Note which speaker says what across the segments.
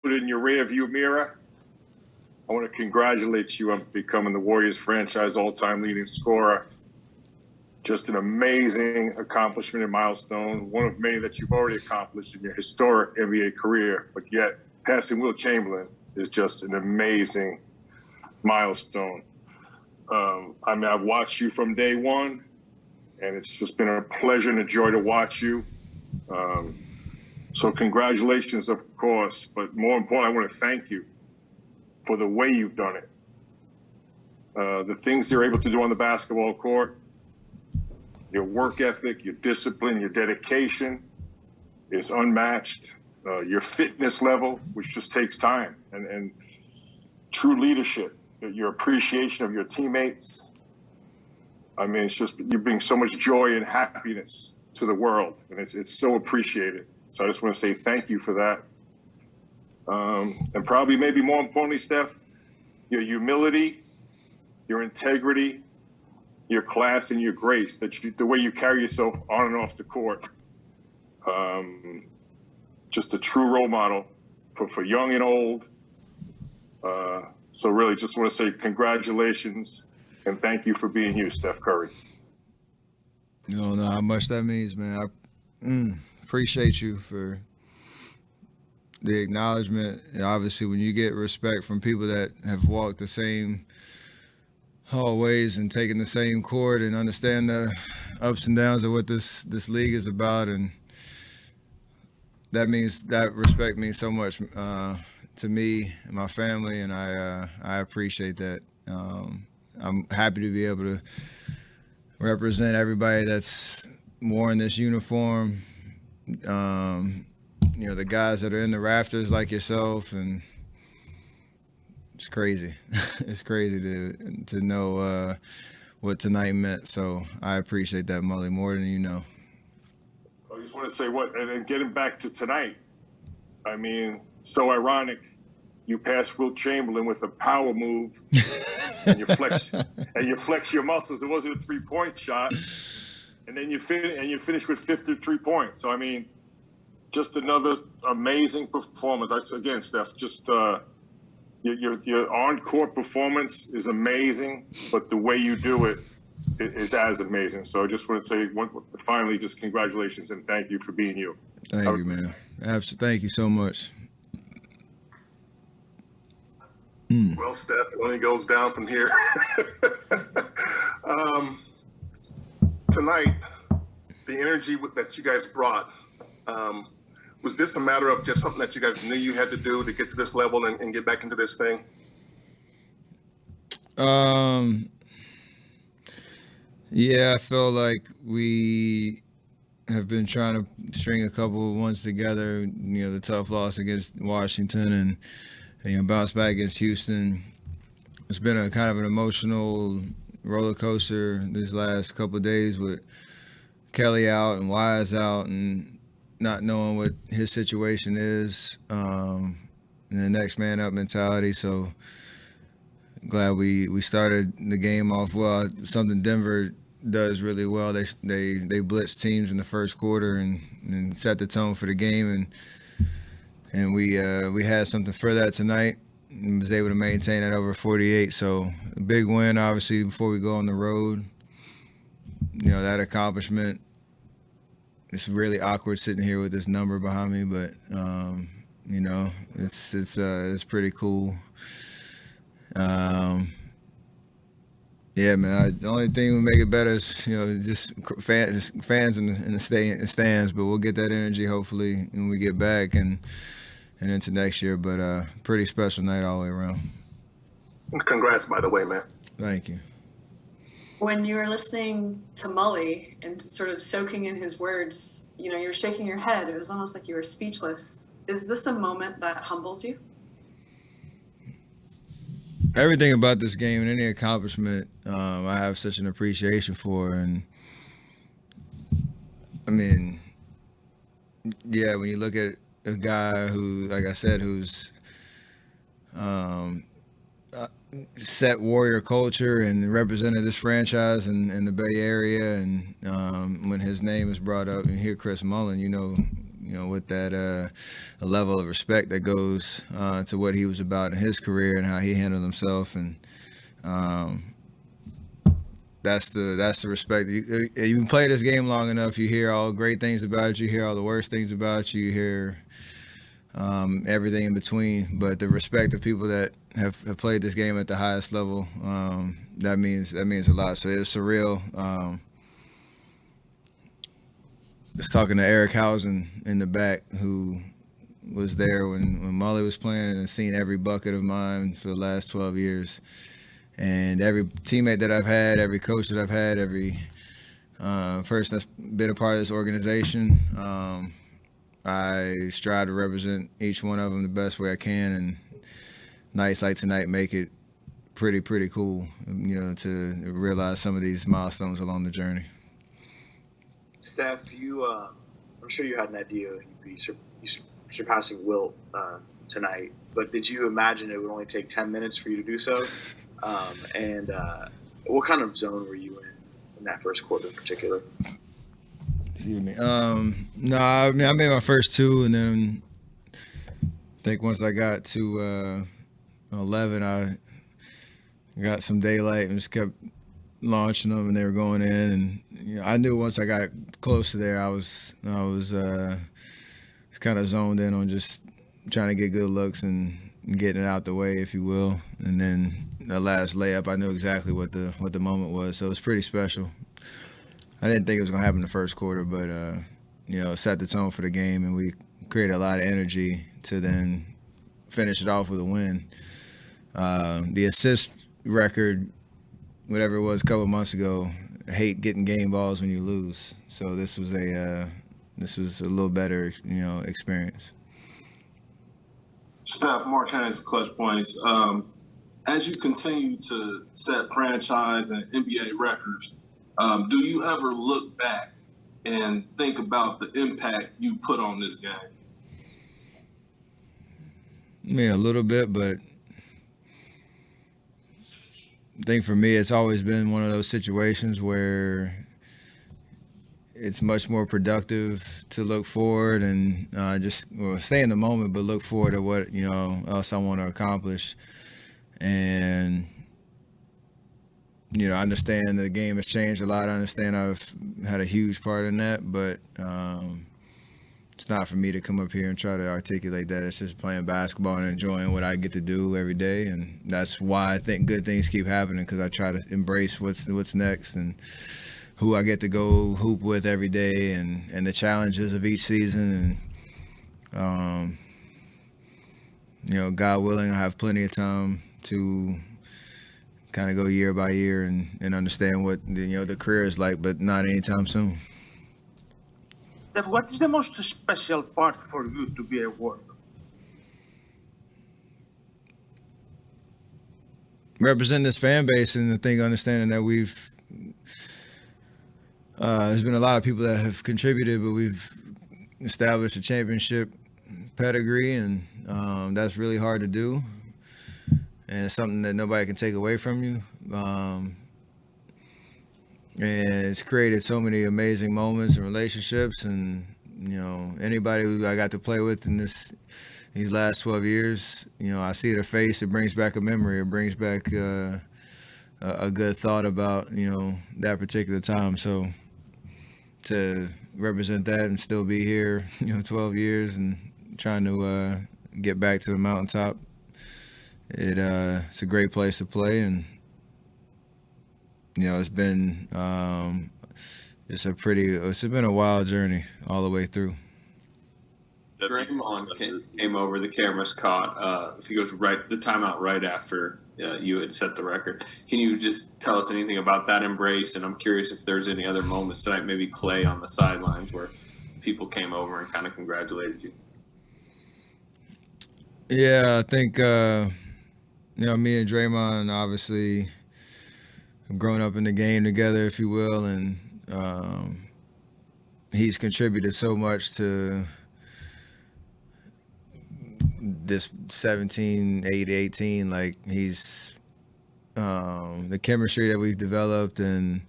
Speaker 1: it in your rearview mirror. I want to congratulate you on becoming the Warriors franchise all-time leading scorer. Just an amazing accomplishment and milestone, one of many that you've already accomplished in your historic NBA career. But yet, passing Wilt Chamberlain is just an amazing milestone. I've watched you from day one, and it's just been a pleasure and a joy to watch you. So congratulations, of course, but more importantly, I want to thank you for the way you've done it. The things you're able to do on the basketball court, your work ethic, your discipline, your dedication is unmatched. Your fitness level, which just takes time, and true leadership, your appreciation of your teammates. I mean, it's just, you bring so much joy and happiness to the world, and it's so appreciated. So I just want to say thank you for that. And probably maybe more importantly, Steph, your humility, your integrity, your class, and your grace, the way you carry yourself on and off the court. Just a true role model for young and old. So really just want to say congratulations and thank you for being you, Steph Curry.
Speaker 2: You don't know how much that means, man. I appreciate you for the acknowledgement. And obviously, when you get respect from people that have walked the same hallways and taken the same court and understand the ups and downs of what this league is about, and that respect means so much to me and my family, and I appreciate that. I'm happy to be able to represent everybody that's worn this uniform. The guys that are in the rafters like yourself, and it's crazy. It's crazy to know what tonight meant. So I appreciate that, Mully, more than you know.
Speaker 1: I just want to say and then getting back to tonight, I mean, so ironic. You passed Wilt Chamberlain with a power move, and you flex your muscles. It wasn't a 3-point shot, and then you finish with 53 points. So I mean, just another amazing performance. Again, Steph, just your on-court performance is amazing, but the way you do it is as amazing. So I just want to say, finally, just congratulations and thank you for being you.
Speaker 2: Thank you, man. Absolutely. Thank you so much.
Speaker 3: Well, Steph, it only goes down from here. Tonight, the energy that you guys brought, was this a matter of just something that you guys knew you had to do to get to this level and get back into this thing?
Speaker 2: Yeah, I feel like we have been trying to string a couple of ones together. The tough loss against Washington and bounce back against Houston. It's been a kind of an emotional roller coaster these last couple of days with Kelly out and Wise out and not knowing what his situation is, and the next man up mentality. So glad we started the game off well. Something Denver does really well. They blitz teams in the first quarter and set the tone for the game, and we had something for that tonight and was able to maintain that over 48. So a big win, obviously, before we go on the road. That accomplishment. It's really awkward sitting here with this number behind me, but it's pretty cool. Yeah, man. The only thing that would make it better is just fans in the stands. But we'll get that energy hopefully when we get back and into next year. But pretty special night all the way around.
Speaker 3: Congrats, by the way, man.
Speaker 2: Thank you.
Speaker 4: When you were listening to Mully and sort of soaking in his words, you were shaking your head. It was almost like you were speechless. Is this a moment that humbles you?
Speaker 2: Everything about this game and any accomplishment, I have such an appreciation for. And I mean, yeah, when you look at a guy who, like I said, who's set Warrior culture and represented this franchise in the Bay Area, and when his name is brought up and you hear Chris Mullin, with that a level of respect that goes to what he was about in his career and how he handled himself, and that's the respect. You play this game long enough, you hear all great things about you, hear all the worst things about you, hear everything in between. But the respect of people that have played this game at the highest level, that means a lot. So it's surreal. Just talking to Eric Hausen in the back, who was there when Mully was playing and seen every bucket of mine for the last 12 years. And every teammate that I've had, every coach that I've had, every person that's been a part of this organization, I strive to represent each one of them the best way I can. And nights like tonight make it pretty cool, to realize some of these milestones along the journey.
Speaker 5: Steph, I'm sure you had an idea you'd be surpassing Wilt tonight, but did you imagine it would only take 10 minutes for you to do so? And what kind of zone were you in that first quarter in particular?
Speaker 2: Excuse me. No, I made my first two, and then I think once I got to 11, I got some daylight and just kept launching them, and they were going in. And I knew once I got close to there, I was kind of zoned in on just trying to get good looks and getting it out the way, if you will. And then the last layup, I knew exactly what the moment was, so it was pretty special. I didn't think it was going to happen in the first quarter, but it set the tone for the game, and we created a lot of energy to then finish it off with a win. The assist record, whatever it was a couple months ago, I hate getting game balls when you lose. So this was a little better, experience.
Speaker 6: Steph, Mark Haynes, Clutch Points. As you continue to set franchise and NBA records, do you ever look back and think about the impact you put on this game?
Speaker 2: A little bit, but I think for me, it's always been one of those situations where it's much more productive to look forward and stay in the moment, but look forward to what else I want to accomplish. And I understand the game has changed a lot. I understand I've had a huge part in that, but it's not for me to come up here and try to articulate that. It's just playing basketball and enjoying what I get to do every day, and that's why I think good things keep happening, because I try to embrace what's next and who I get to go hoop with every day, and the challenges of each season. And God willing, I have plenty of time to kind of go year by year and understand what the career is like, but not anytime soon.
Speaker 7: Steph, what is the most special part for you to be at work?
Speaker 2: Represent this fan base, and understanding that there's been a lot of people that have contributed, but we've established a championship pedigree, and that's really hard to do. And it's something that nobody can take away from you. And it's created so many amazing moments and relationships, and anybody who I got to play with in these last 12 years, I see their face, it brings back a memory, it brings back a good thought about that particular time. So to represent that and still be here 12 years and trying to get back to the mountaintop, it's a great place to play. And it's been it's been a wild journey all the way through.
Speaker 8: Draymond came over, the cameras caught. If he goes the timeout right after you had set the record. Can you just tell us anything about that embrace? And I'm curious if there's any other moments tonight, maybe Clay on the sidelines, where people came over and kind of congratulated you.
Speaker 2: Yeah, I think me and Draymond obviously have grown up in the game together, if you will, and he's contributed so much to this 17, 18, like he's the chemistry that we've developed, and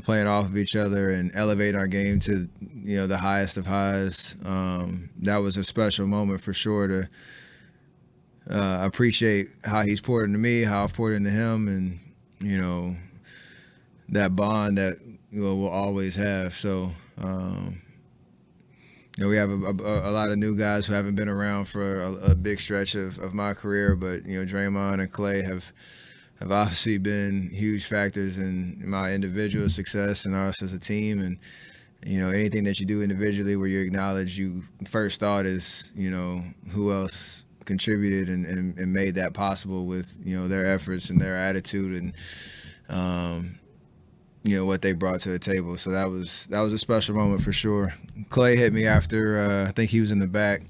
Speaker 2: playing off of each other and elevating our game to, the highest of highs. That was a special moment for sure to appreciate how he's poured into me, how I've poured into him, and, that bond that we'll always have. So, we have a lot of new guys who haven't been around for a big stretch of my career, but, Draymond and Clay have obviously been huge factors in my individual success and us as a team. And, anything that you do individually where you acknowledge you first thought is, who else contributed and made that possible with, their efforts and their attitude and, what they brought to the table. So that was a special moment for sure. Clay hit me after, I think he was in the back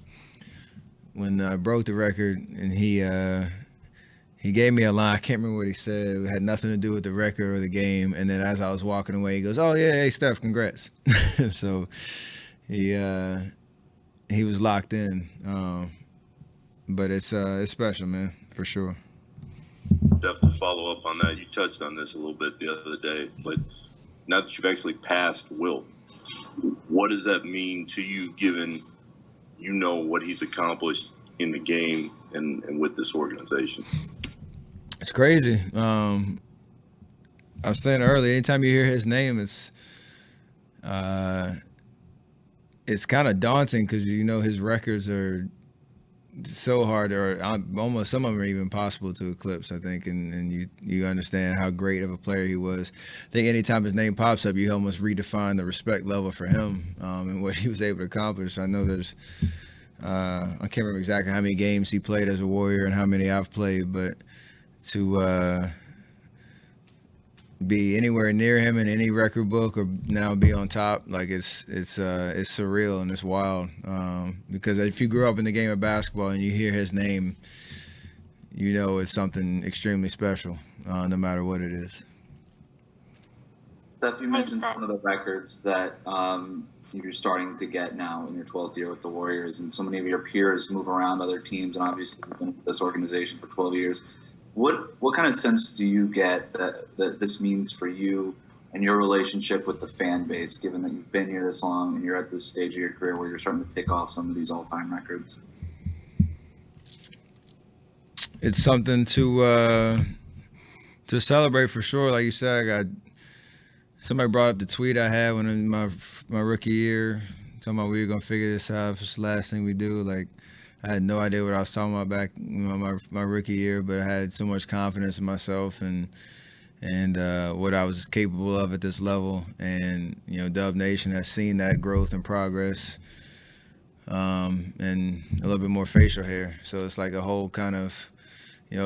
Speaker 2: when I broke the record, and he gave me a line. I can't remember what he said. It had nothing to do with the record or the game. And then as I was walking away, he goes, "Oh yeah, hey Steph, congrats." So he was locked in. But it's special, man, for sure.
Speaker 9: Steph, to follow up on that, you touched on this a little bit the other day, but now that you've actually passed Wilt, what does that mean to you, given what he's accomplished in the game and with this organization?
Speaker 2: It's crazy. I was saying earlier, anytime you hear his name, it's kind of daunting because his records are so hard, or almost some of them are even impossible to eclipse, I think, and you understand how great of a player he was. I think anytime his name pops up, you almost redefine the respect level for him and what he was able to accomplish. I know there's I can't remember exactly how many games he played as a Warrior and how many I've played, but to be anywhere near him in any record book or now be on top, like it's surreal and it's wild. Because if you grew up in the game of basketball and you hear his name, it's something extremely special, no matter what it is.
Speaker 10: Steph, you mentioned one of the records that you're starting to get now in your 12th year with the Warriors, and so many of your peers move around other teams, and obviously you've been with this organization for 12 years. What kind of sense do you get that this means for you and your relationship with the fan base, given that you've been here this long and you're at this stage of your career where you're starting to tick off some of these all-time records?
Speaker 2: It's something to celebrate for sure. Like you said, somebody brought up the tweet I had when in my rookie year, talking about we were gonna figure this out. It's the last thing we do. Like, I had no idea what I was talking about back my rookie year, but I had so much confidence in myself and what I was capable of at this level. And Dub Nation has seen that growth and progress, and a little bit more facial hair. So it's like a whole kind of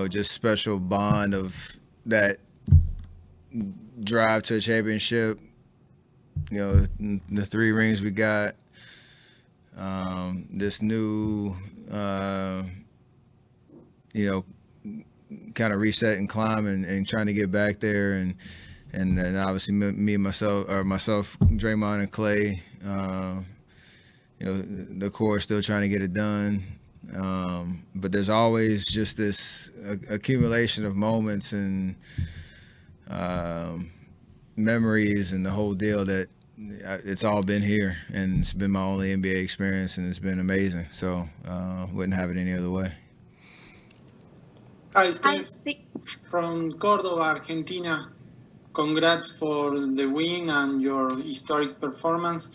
Speaker 2: just special bond of that drive to a championship. The 3 rings we got. This new, kind of reset and climb and trying to get back there, and obviously me and myself, Draymond and Clay, the core still trying to get it done. But there's always just this accumulation of moments and memories and the whole deal that it's all been here, and it's been my only NBA experience, and it's been amazing. So wouldn't have it any other way.
Speaker 11: Hi, Steph, from Córdoba, Argentina. Congrats for the win and your historic performance.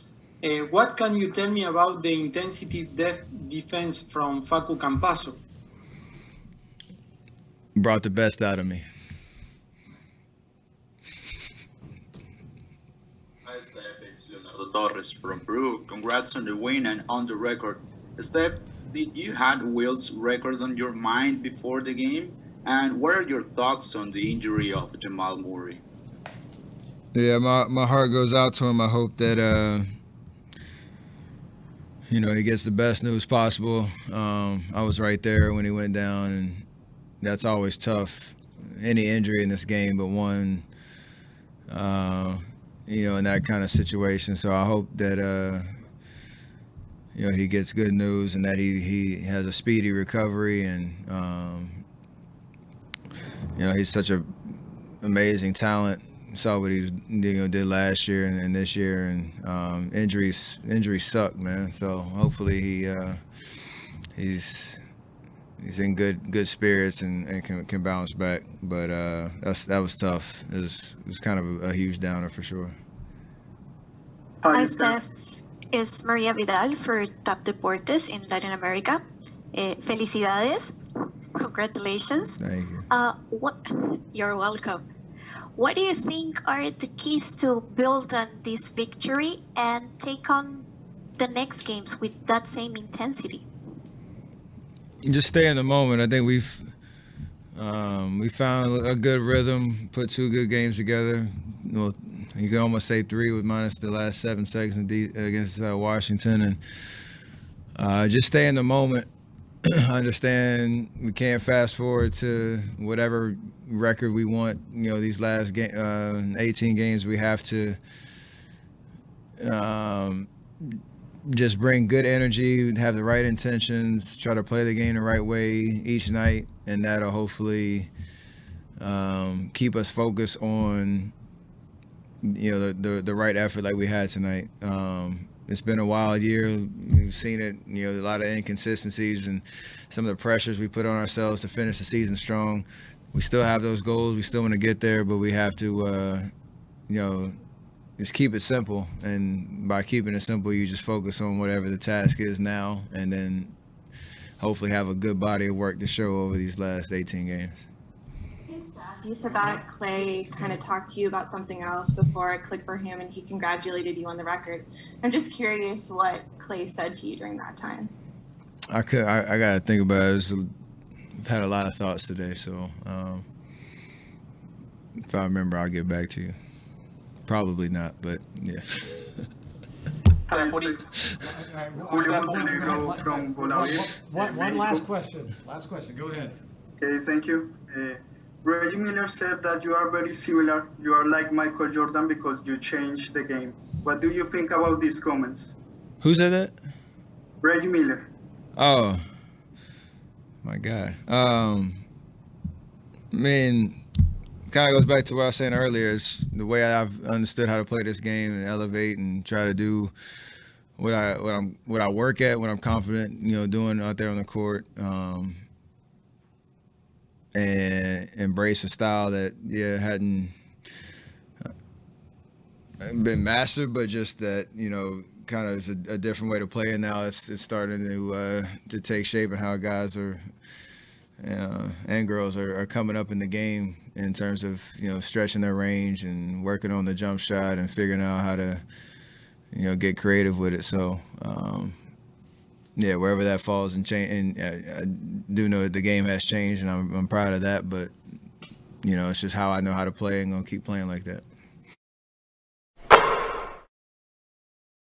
Speaker 11: What can you tell me about the intensity defense from Facu Campaso?
Speaker 2: Brought the best out of me.
Speaker 12: Hi, Steph. It's Leonardo Torres from Peru. Congrats on the win and on the record. Steph, did you had Wilt's record on your mind before the game? And what are your thoughts on the injury of Jamal Murray?
Speaker 2: Yeah, my heart goes out to him. I hope that he gets the best news possible. I was right there when he went down, and that's always tough. Any injury in this game, but one, in that kind of situation. So I hope that he gets good news and that he has a speedy recovery, and he's such a amazing talent saw what he did last year and this year, and injuries suck, man. So hopefully he's in good spirits and can bounce back. But that was tough. It was kind of a huge downer for sure.
Speaker 13: Hi, Steph. Es Maria Vidal for Top Deportes in Latin America. Felicidades. Congratulations.
Speaker 2: Thank you.
Speaker 13: You're welcome. What do you think are the keys to build on this victory and take on the next games with that same intensity?
Speaker 2: Just stay in the moment. I think we found a good rhythm, put 2 good games together. Well, you can almost say 3 with minus the last 7 seconds against Washington, and just stay in the moment. Understand we can't fast forward to whatever record we want. These last 18 games, we have to just bring good energy, have the right intentions, try to play the game the right way each night, and that'll hopefully keep us focused on the right effort like we had tonight. It's been a wild year. We've seen it, a lot of inconsistencies and some of the pressures we put on ourselves to finish the season strong. We still have those goals. We still want to get there, but we have to, just keep it simple. And by keeping it simple, you just focus on whatever the task is now, and then hopefully have a good body of work to show over these last 18 games.
Speaker 14: You said that Clay kind of talked to you about something else before it clicked for him and he congratulated you on the record. I'm just curious what Clay said to you during that time.
Speaker 2: I got to think about it. I've had a lot of thoughts today, so if I remember, I'll get back to you. Probably not, but yeah.
Speaker 15: One last question. Last question. Go ahead.
Speaker 16: Okay, thank you. Reggie Miller said that you are very similar. You are like Michael Jordan because you changed the game. What do you think about these comments?
Speaker 2: Who said that?
Speaker 16: Reggie Miller.
Speaker 2: Oh, my God. I mean, kind of goes back to what I was saying earlier. It's the way I've understood how to play this game and elevate and try to do what I work at, what I'm confident, doing out there on the court. And embrace a style that hadn't been mastered, but just that kind of is a different way to play. And now it's starting to take shape, and how guys are and girls are coming up in the game in terms of stretching their range and working on the jump shot and figuring out how to get creative with it. So. Yeah, wherever that falls and change, and I do know that the game has changed, and I'm proud of that. But it's just how I know how to play, and gonna keep playing like that.